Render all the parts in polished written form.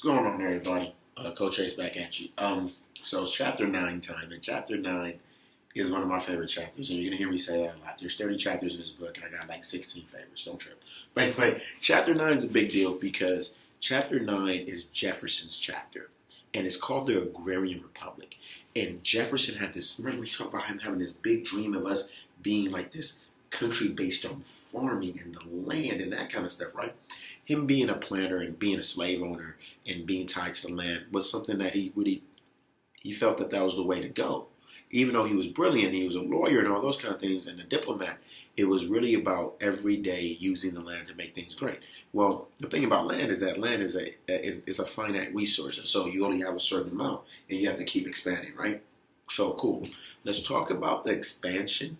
going on, everybody? Coach Ace back at you. So it's chapter 9 time, and chapter 9 is one of my favorite chapters, and you're gonna hear me say that a lot. There's 30 chapters in this book, and I got like 16 favorites. Don't trip. But anyway, chapter 9 is a big deal because chapter 9 is Jefferson's chapter, and it's called the Agrarian Republic. And Jefferson had this. Remember, we talked about him having this big dream of us being like this country based on farming and the land and that kind of stuff, right? Him being a planter and being a slave owner and being tied to the land was something that he felt that was the way to go. Even though he was brilliant, he was a lawyer and all those kind of things, and a diplomat, it was really about every day using the land to make things great. Well, the thing about land is that land is a finite resource, and so you only have a certain amount, and you have to keep expanding, right? So cool. Let's talk about the expansion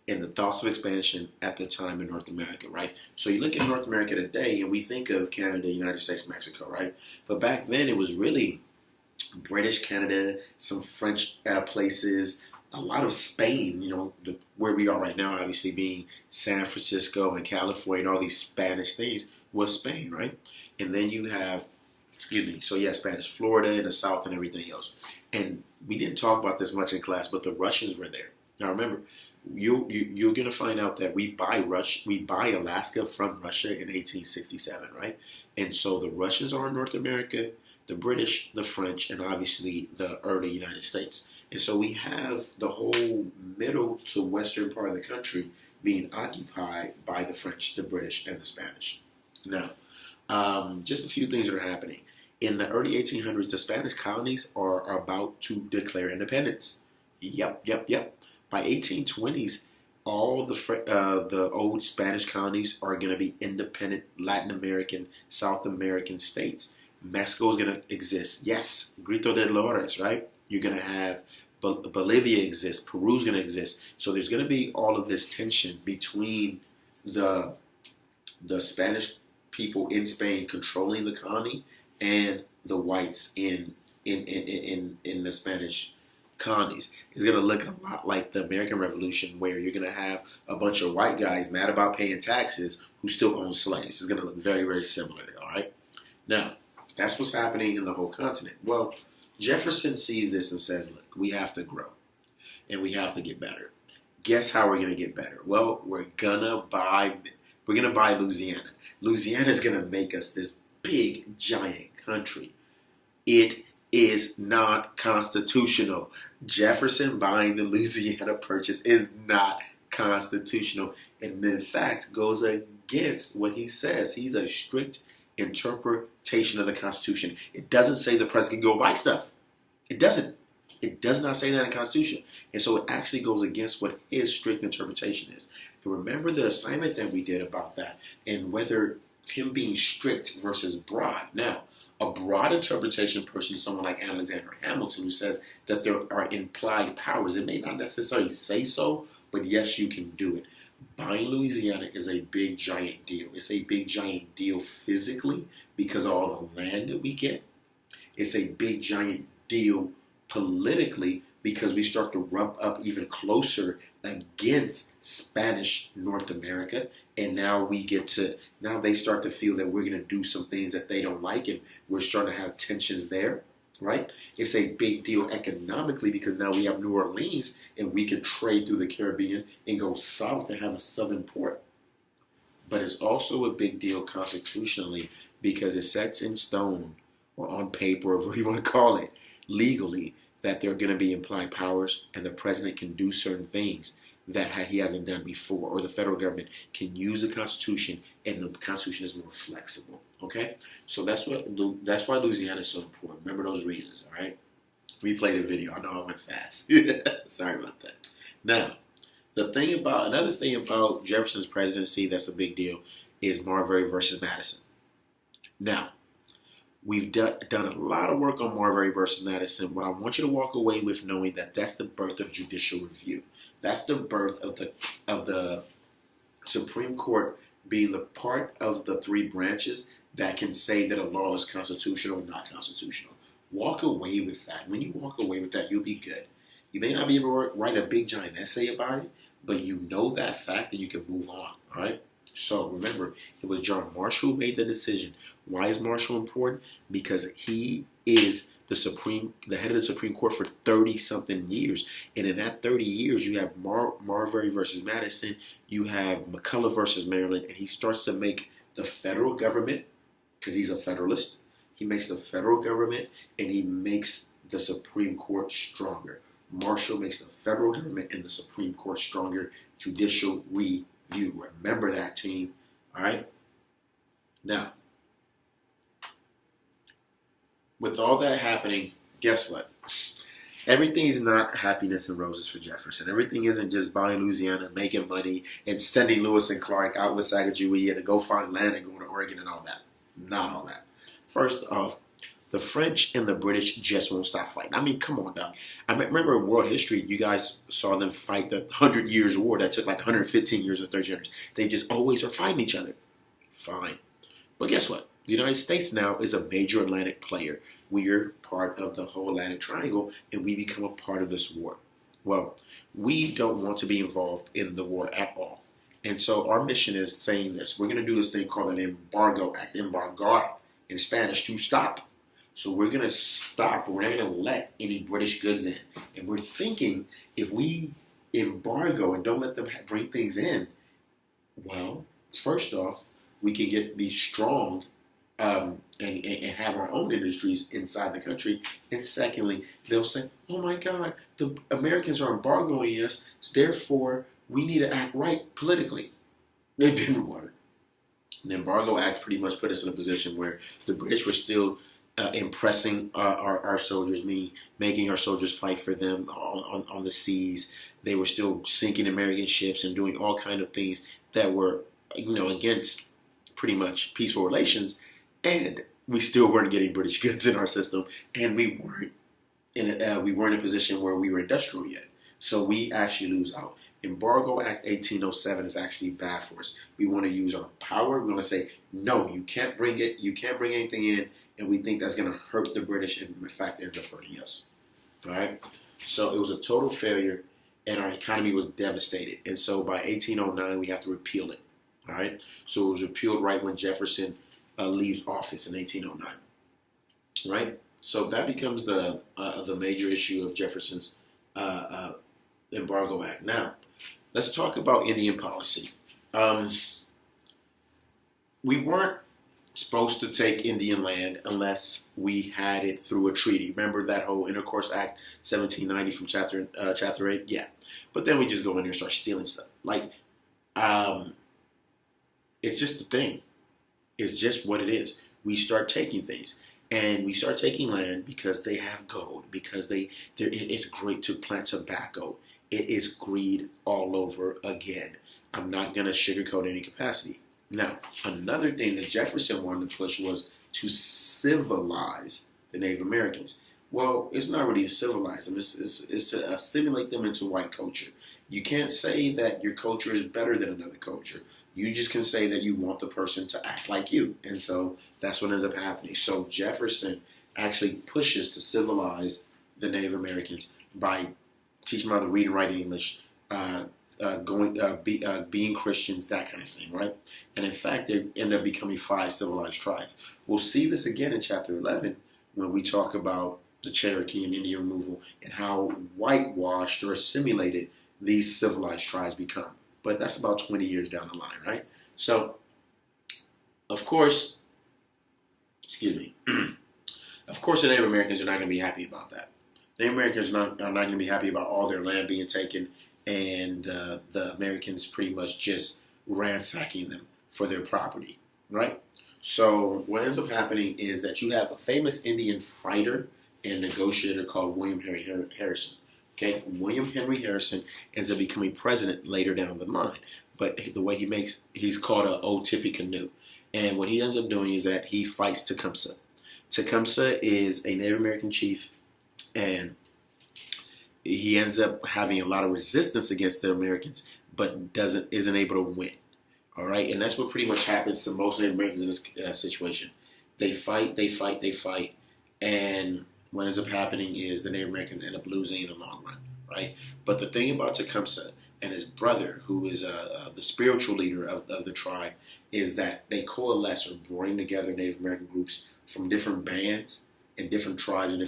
and the thoughts of expansion at the time in North America, right? So you look at North America today, and we think of Canada, United States, Mexico, right? But back then, it was really British Canada, some French places, a lot of Spain, where we are right now, obviously being San Francisco and California and all these Spanish things was Spain, right? And then you have, Spanish, Florida in the South and everything else. And we didn't talk about this much in class, but the Russians were there. Now remember, you're going to find out that we buy Alaska from Russia in 1867, right? And so the Russians are in North America, the British, the French, and obviously the early United States. And so we have the whole middle to western part of the country being occupied by the French, the British, and the Spanish. Now, just a few things that are happening. In the early 1800s, the Spanish colonies are about to declare independence. Yep. By 1820s, all the old Spanish colonies are going to be independent Latin American, South American states. Mexico is going to exist. Yes, Grito de Dolores, right? You're going to have Bolivia exist. Peru's going to exist. So there's going to be all of this tension between the Spanish people in Spain controlling the colony and the whites in the Spanish colonies. It's going to look a lot like the American Revolution, where you're going to have a bunch of white guys mad about paying taxes who still own slaves. It's going to look very, very similar, all right? Now, that's what's happening in the whole continent. Well, Jefferson sees this and says, look, we have to grow and we have to get better. Guess how we're going to get better? Well, we're going to buy Louisiana. Louisiana is going to make us this big, giant country. It is not constitutional. Jefferson buying the Louisiana Purchase is not constitutional, and in fact goes against what he says. He's a strict interpretation of the Constitution. It doesn't say the president can go buy stuff. It doesn't. It does not say that in the Constitution. And so it actually goes against what his strict interpretation is. And remember the assignment that we did about that and whether him being strict versus broad. Now, a broad interpretation person, someone like Alexander Hamilton, who says that there are implied powers. It may not necessarily say so, but yes, you can do it. Buying Louisiana is a big, giant deal. It's a big, giant deal physically because of all the land that we get. It's a big, giant deal politically because we start to rub up even closer against Spanish North America. And now they start to feel that we're going to do some things that they don't like, and we're starting to have tensions there. Right? It's a big deal economically because now we have New Orleans and we can trade through the Caribbean and go south and have a southern port. But it's also a big deal constitutionally because it sets in stone or on paper, or whatever you want to call it, legally, that there are going to be implied powers and the president can do certain things that he hasn't done before, or the federal government can use the Constitution and the Constitution is more flexible. Okay? So that's why Louisiana is so important. Remember those reasons, all right? Replay the video. I know I went fast. Sorry about that. Now, another thing about Jefferson's presidency that's a big deal is Marbury versus Madison. Now, we've done a lot of work on Marbury versus Madison. What I want you to walk away with knowing that that's the birth of judicial review. That's the birth of the Supreme Court being the part of the three branches that can say that a law is constitutional or not constitutional. Walk away with that. When you walk away with that, you'll be good. You may not be able to write a big giant essay about it, but you know that fact and you can move on, all right? So remember, it was John Marshall who made the decision. Why is Marshall important? Because he is the head of the Supreme Court for 30 something years. And in that 30 years, you have Marbury versus Madison, you have McCulloch versus Maryland, and he starts to make the federal government, because he's a federalist, he makes the federal government and he makes the Supreme Court stronger. Marshall makes the federal government and the Supreme Court stronger. Judicial review. Remember that, team. All right? Now, with all that happening, guess what? Everything is not happiness and roses for Jefferson. Everything isn't just buying Louisiana, making money, and sending Lewis and Clark out with Sacagawea to go find land and go to Oregon and all that. Not all that. First off, the French and the British just won't stop fighting. I mean, come on, dog. I remember in world history, you guys saw them fight the 100 Years' War that took like 115 years or 30 years. They just always are fighting each other. Fine. But guess what? The United States now is a major Atlantic player. We're part of the whole Atlantic Triangle, and we become a part of this war. Well, we don't want to be involved in the war at all. And so our mission is saying this. We're going to do this thing called an embargo act. Embargar in Spanish, to stop. So we're going to stop. We're not going to let any British goods in. And we're thinking if we embargo and don't let them bring things in, well, first off, we can be strong and have our own industries inside the country. And secondly, they'll say, oh my God, the Americans are embargoing us, therefore we need to act right politically. It didn't work. The Embargo Act pretty much put us in a position where the British were still impressing our soldiers, making our soldiers fight for them on the seas. They were still sinking American ships and doing all kind of things that were, against pretty much peaceful relations. And we still weren't getting British goods in our system, and we weren't in a position where we were industrial yet. So we actually lose out. Embargo Act 1807 is actually bad for us. We want to use our power. We want to say, no, you can't bring it. You can't bring anything in. And we think that's going to hurt the British. And in fact, it ended up hurting us. All right. So it was a total failure, and our economy was devastated. And so by 1809, we have to repeal it. All right. So it was repealed right when Jefferson leaves office in 1809. Right. So that becomes the major issue of Jefferson's Embargo Act. Now, let's talk about Indian policy. We weren't supposed to take Indian land unless we had it through a treaty. Remember that whole Intercourse Act, 1790 from chapter 8? Yeah. But then we just go in there and start stealing stuff. It's just the thing. It's just what it is. We start taking things. And we start taking land because they have gold, because it's great to plant tobacco. It is greed all over again. I'm not going to sugarcoat any capacity. Now, another thing that Jefferson wanted to push was to civilize the Native Americans. Well, it's not really to civilize them. It's to assimilate them into white culture. You can't say that your culture is better than another culture. You just can say that you want the person to act like you. And so that's what ends up happening. So Jefferson actually pushes to civilize the Native Americans by teaching them how to read and write English, being Christians, that kind of thing, right? And in fact, they end up becoming 5 civilized tribes. We'll see this again in chapter 11 when we talk about the Cherokee and Indian removal and how whitewashed or assimilated these civilized tribes become. But that's about 20 years down the line, right? So, of course, of course the Native Americans are not going to be happy about that. Native Americans are not going to be happy about all their land being taken and the Americans pretty much just ransacking them for their property, right? So what ends up happening is that you have a famous Indian fighter and negotiator called William Henry Harrison. Okay, William Henry Harrison ends up becoming president later down the line. But the way he's called an old Tippecanoe. And what he ends up doing is that he fights Tecumseh. Tecumseh is a Native American chief, and he ends up having a lot of resistance against the Americans, but isn't able to win. All right, and that's what pretty much happens to most Native Americans in this situation. They fight, and what ends up happening is the Native Americans end up losing in the long run, right? But the thing about Tecumseh, and his brother, who is the spiritual leader of the tribe, is that they coalesce or bring together Native American groups from different bands and different tribes and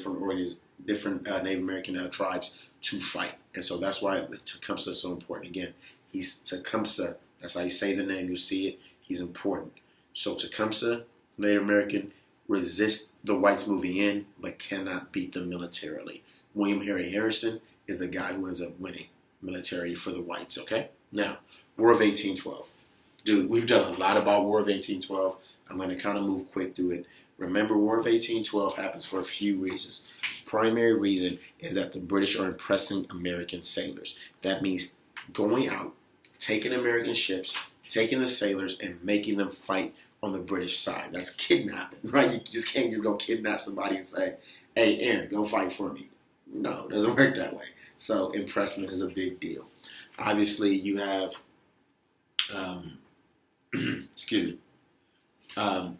different Native American tribes to fight. And so that's why Tecumseh is so important. Again, he's Tecumseh. That's how you say the name. You see it. He's important. So Tecumseh, Native American, resist the whites moving in, but cannot beat them militarily. William Henry Harrison is the guy who ends up winning military for the whites, okay? Now, War of 1812. Dude, we've done a lot about War of 1812. I'm going to kind of move quick through it. Remember, War of 1812 happens for a few reasons. Primary reason is that the British are impressing American sailors. That means going out, taking American ships, taking the sailors, and making them fight on the British side. That's kidnapping, right? You just can't just go kidnap somebody and say, hey, Aaron, go fight for me. No, it doesn't work that way. So impressment is a big deal. Obviously, you have, excuse me, the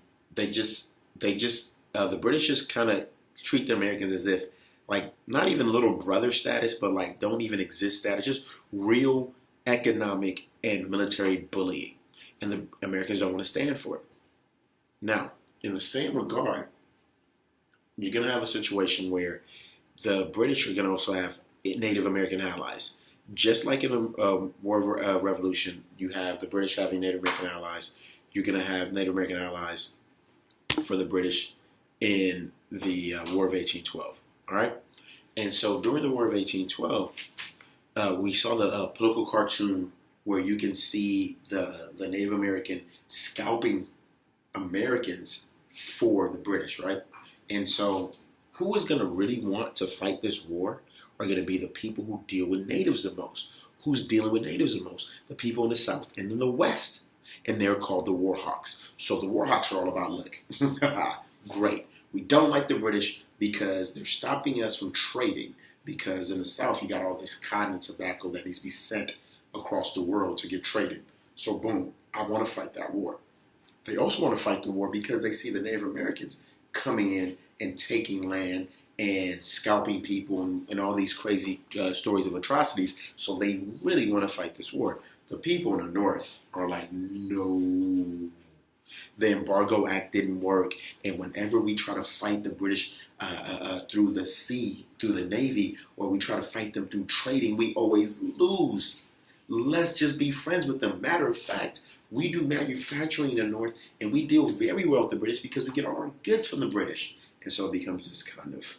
British just kind of treat the Americans as if, like, not even little brother status, but like don't even exist status, just real economic and military bullying. And the Americans don't want to stand for it. Now, in the same regard, you're going to have a situation where the British are going to also have Native American allies. Just like in the War of Revolution, you have the British having Native American allies. You're going to have Native American allies for the British in the War of 1812. All right? And so during the War of 1812, we saw the political cartoon where you can see the Native American scalping Americans for the British, right? And so who is going to really want to fight this war are going to be the people who deal with natives the most. Who's dealing with natives the most? The people in the South and in the West. And they're called the Warhawks. So the Warhawks are all about, look, great. We don't like the British because they're stopping us from trading. Because in the South, you got all this cotton and tobacco that needs to be sent across the world to get traded. So boom, I want to fight that war. They also want to fight the war because they see the Native Americans coming in and taking land and scalping people and all these crazy stories of atrocities. So they really want to fight this war. The people in the North are like, no. The Embargo Act didn't work. And whenever we try to fight the British through the sea, through the Navy, or we try to fight them through trading, we always lose. Let's just be friends with them. Matter of fact, we do manufacturing in the North, and we deal very well with the British because we get all our goods from the British. And so it becomes this kind of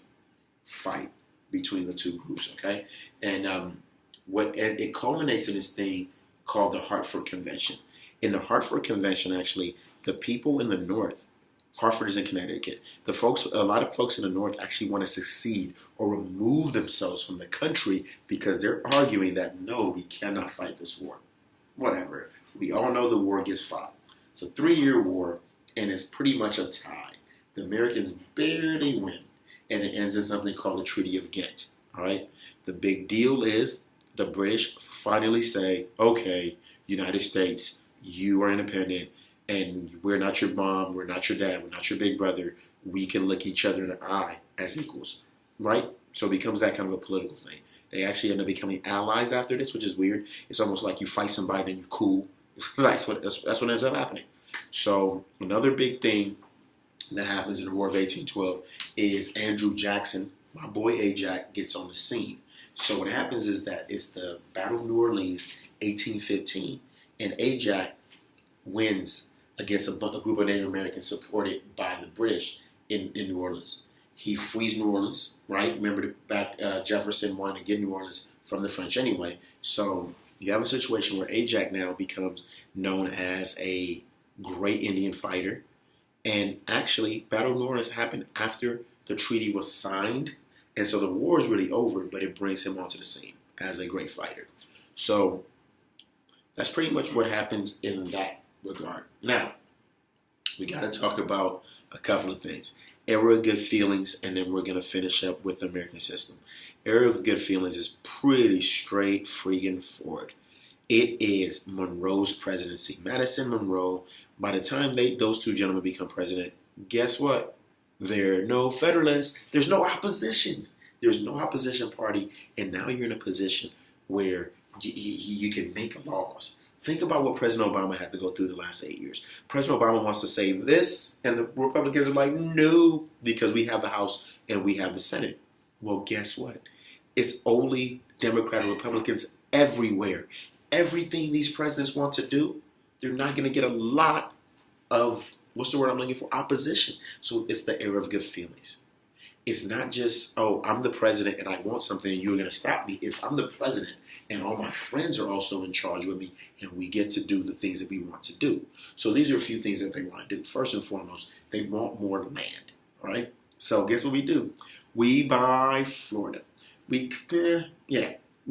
fight between the two groups, okay? And it culminates in this thing called the Hartford Convention. In the Hartford Convention, actually, the people in the North, Hartford is in Connecticut, a lot of folks in the North actually want to secede or remove themselves from the country because they're arguing that, no, we cannot fight this war. Whatever. We all know the war gets fought. It's a 3-year war, and it's pretty much a tie. The Americans barely win, and it ends in something called the Treaty of Ghent. All right? The big deal is the British finally say, okay, United States, you are independent, and we're not your mom, we're not your dad, we're not your big brother. We can look each other in the eye as equals, right? So it becomes that kind of a political thing. They actually end up becoming allies after this, which is weird. It's almost like you fight somebody and you're cool. that's what ends up happening. So another big thing that happens in the War of 1812 is Andrew Jackson, my boy Ajax, gets on the scene. So what happens is that it's the Battle of New Orleans, 1815, and Ajax wins against a group of Native Americans supported by the British in New Orleans. He frees New Orleans, right? Remember back Jefferson wanted to get New Orleans from the French anyway. So you have a situation where Ajax now becomes known as a great Indian fighter. And actually, Battle of New Orleans happened after the treaty was signed. And so the war is really over, but it brings him onto the scene as a great fighter. So that's pretty much what happens in that regard. Now, we got to talk about a couple of things. Era of Good Feelings, and then we're going to finish up with the American system. Era of Good Feelings is pretty straight freaking forward. It is Monroe's presidency. Madison Monroe, by the time those two gentlemen become president, guess what? There are no Federalists. There's no opposition. There's no opposition party. And now you're in a position where you can make laws. Think about what President Obama had to go through the last 8 years. President Obama wants to say this, and the Republicans are like, no, because we have the House and we have the Senate. Well, guess what? It's only Democrat and Republicans everywhere. Everything these presidents want to do, they're not going to get a lot of, what's the word I'm looking for? Opposition. So it's the era of good feelings. It's not just, oh, I'm the president and I want something and you're going to stop me. It's I'm the president and all my friends are also in charge with me and we get to do the things that we want to do. So these are a few things that they want to do. First and foremost, they want more land, all right? So guess what we do? We buy Florida. We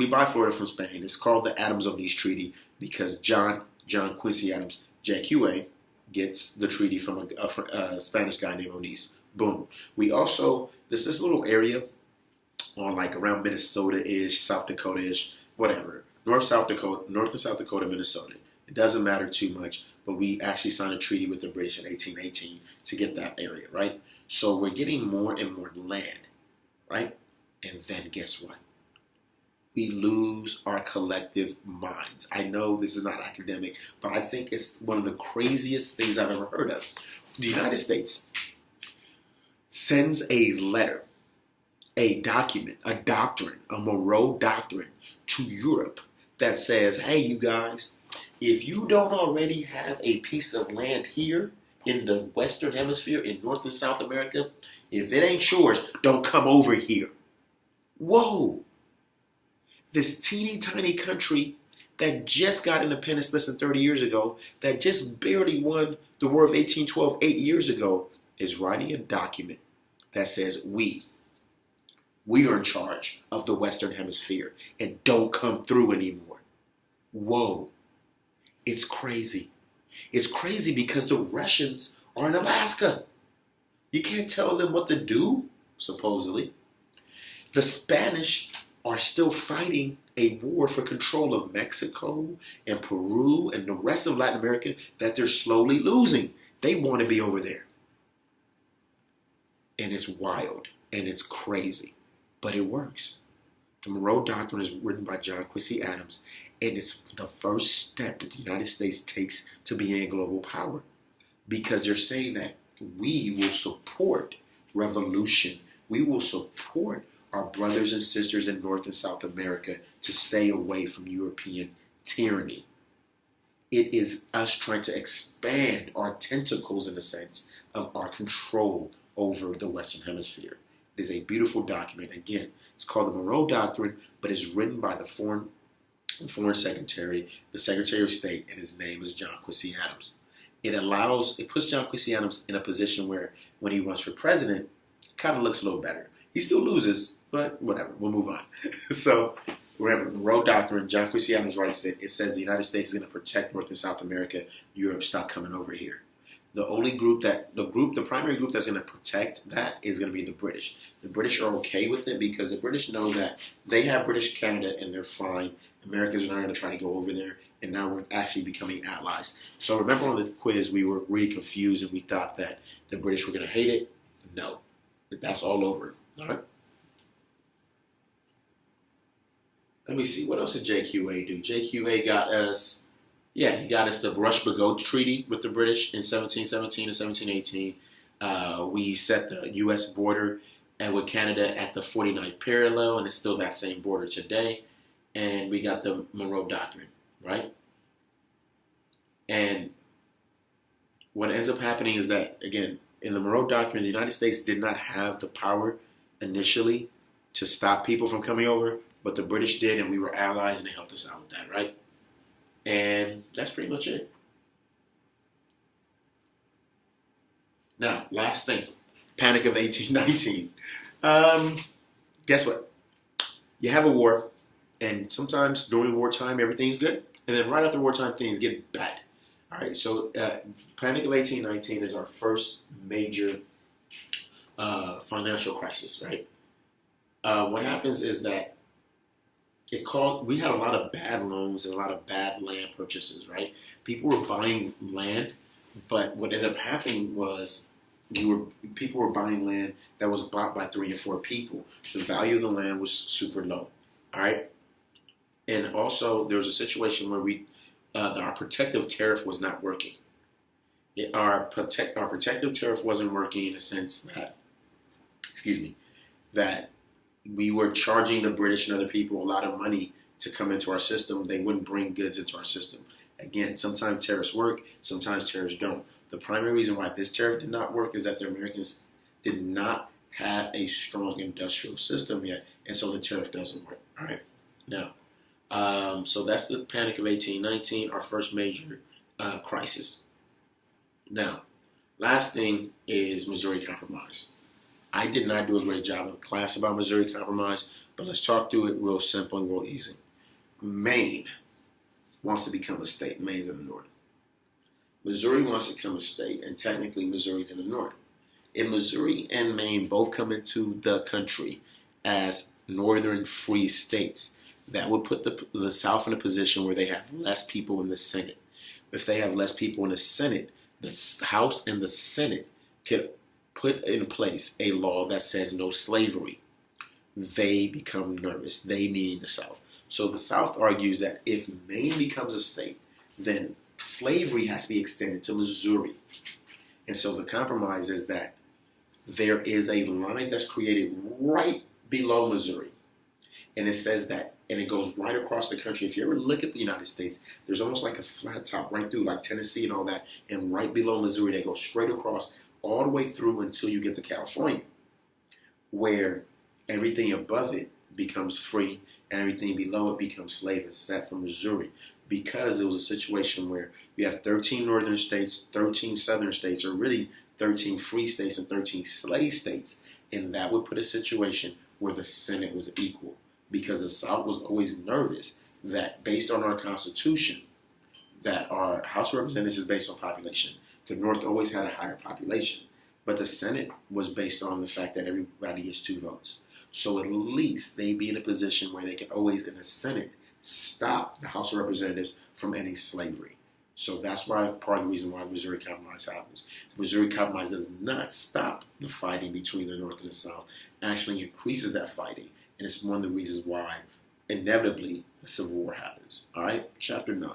buy Florida from Spain. It's called the Adams-Onis Treaty because John Quincy Adams, JQA, gets the treaty from a Spanish guy named Onis. Boom. We also, there's this little area on like around Minnesota-ish, South Dakota-ish, whatever. North and South Dakota, Minnesota. It doesn't matter too much, but we actually signed a treaty with the British in 1818 to get that area, right? So we're getting more and more land, right? And then guess what? We lose our collective minds. I know this is not academic, but I think it's one of the craziest things I've ever heard of. The United States sends a letter, a document, a doctrine, a Monroe Doctrine to Europe that says, hey, you guys, if you don't already have a piece of land here in the Western Hemisphere, in North and South America, if it ain't yours, don't come over here. Whoa. This teeny tiny country that just got independence less than 30 years ago, that just barely won the War of 1812 8 years ago, is writing a document that says we are in charge of the Western Hemisphere and don't come through anymore. Whoa. It's crazy. It's crazy because the Russians are in Alaska. You can't tell them what to do, supposedly. The Spanish are still fighting a war for control of Mexico and Peru and the rest of Latin America that they're slowly losing. They want to be over there. And it's wild and it's crazy, but it works. The Monroe Doctrine is written by John Quincy Adams, and it's the first step that the United States takes to being a global power, because they're saying that we will support revolution. We will support our brothers and sisters in North and South America to stay away from European tyranny. It is us trying to expand our tentacles, in a sense, of our control over the Western Hemisphere. It is a beautiful document. Again, it's called the Monroe Doctrine, but it's written by the Foreign Secretary, the Secretary of State, and his name is John Quincy Adams. It puts John Quincy Adams in a position where when he runs for president, it kind of looks a little better. He still loses, but whatever, we'll move on. So, remember, the Monroe Doctrine, John Quincy Adams writes it. It says the United States is going to protect North and South America. Europe, stop coming over here. The primary group that's going to protect that is going to be the British. The British are okay with it because the British know that they have British Canada and they're fine. Americans are not going to try to go over there, and now we're actually becoming allies. So remember on the quiz, we were really confused and we thought that the British were going to hate it. No, that's all over. All right. Let me see. What else did JQA do? JQA got us. Yeah, he got us the Brush-Bagot Treaty with the British in 1717 and 1718. We set the U.S. border with Canada at the 49th parallel, and it's still that same border today. And we got the Monroe Doctrine, right? And what ends up happening is that, again, in the Monroe Doctrine, the United States did not have the power initially to stop people from coming over, but the British did, and we were allies, and they helped us out with that, right? And that's pretty much it. Now, last thing, Panic of 1819. Guess what? You have a war, and sometimes during wartime, everything's good, and then right after wartime, things get bad. All right, so Panic of 1819 is our first major financial crisis, right? What happens is that we had a lot of bad loans and a lot of bad land purchases, right? People were buying land, but what ended up happening was people were buying land that was bought by 3 or 4 people. The value of the land was super low, all right? And also, there was a situation where our protective tariff was not working. Our protective tariff wasn't working in the sense that, excuse me, that we were charging the British and other people a lot of money to come into our system. They wouldn't bring goods into our system. Again, sometimes tariffs work, sometimes tariffs don't. The primary reason why this tariff did not work is that the Americans did not have a strong industrial system yet, and so the tariff doesn't work. All right, now, so that's the Panic of 1819, our first major crisis. Now, last thing is Missouri Compromise. I did not do a great job in class about Missouri Compromise, but let's talk through it real simple and real easy. Maine wants to become a state. Maine's in the north. Missouri wants to become a state, and technically Missouri's in the north. If Missouri and Maine both come into the country as northern free states, that would put the South in a position where they have less people in the Senate. If they have less people in the Senate, the House and the Senate could put in place a law that says no slavery. They become nervous. They mean the South. So the South argues that if Maine becomes a state, then slavery has to be extended to Missouri. And so the compromise is that there is a line that's created right below Missouri. And it says that, and it goes right across the country. If you ever look at the United States, there's almost like a flat top right through, like Tennessee and all that. And right below Missouri, they go straight across all the way through until you get to California, where everything above it becomes free and everything below it becomes slave, except for Missouri, because it was a situation where you have 13 northern states, 13 southern states, or really 13 free states and 13 slave states, and that would put a situation where the Senate was equal, because the South was always nervous that based on our Constitution, that our House of Representatives is based on population. The North always had a higher population, but the Senate was based on the fact that everybody gets 2 votes. So at least they'd be in a position where they can always, in the Senate, stop the House of Representatives from ending slavery. So that's why part of the reason why the Missouri Compromise happens. The Missouri Compromise does not stop the fighting between the North and the South. It actually increases that fighting. And it's one of the reasons why, inevitably, the Civil War happens. All right? Chapter 9.